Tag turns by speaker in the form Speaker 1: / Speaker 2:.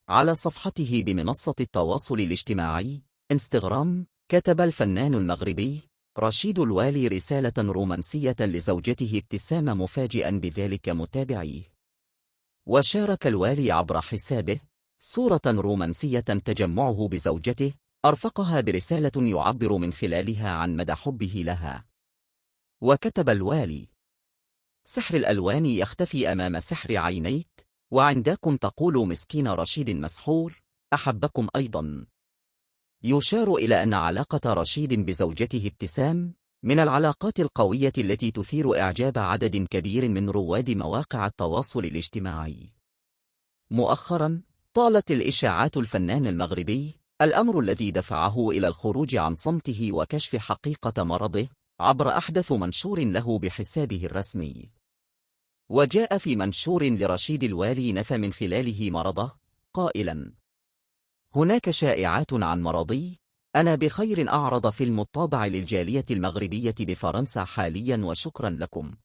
Speaker 1: على صفحته بمنصة التواصل الاجتماعي انستغرام، كتب الفنان المغربي رشيد الوالي رسالة رومانسية لزوجته ابتسامة مفاجئا بذلك متابعيه. وشارك الوالي عبر حسابه صورة رومانسية تجمعه بزوجته، أرفقها برسالة يعبر من خلالها عن مدى حبه لها. وكتب الوالي: سحر الألوان يختفي أمام سحر عينيك، وعندكم تقول مسكين رشيد مسحور، أحبكم أيضا. يشار إلى أن علاقة رشيد بزوجته ابتسام من العلاقات القوية التي تثير إعجاب عدد كبير من رواد مواقع التواصل الاجتماعي. مؤخرا طالت الإشاعات الفنان المغربي الأمر الذي دفعه إلى الخروج عن صمته وكشف حقيقة مرضه عبر أحدث منشور له بحسابه الرسمي. وجاء في منشور لرشيد الوالي نفى من خلاله مرضه قائلا: هناك شائعات عن مرضي، أنا بخير. أعرض فيلم الطابع للجالية المغربية بفرنسا حاليا وشكرا لكم.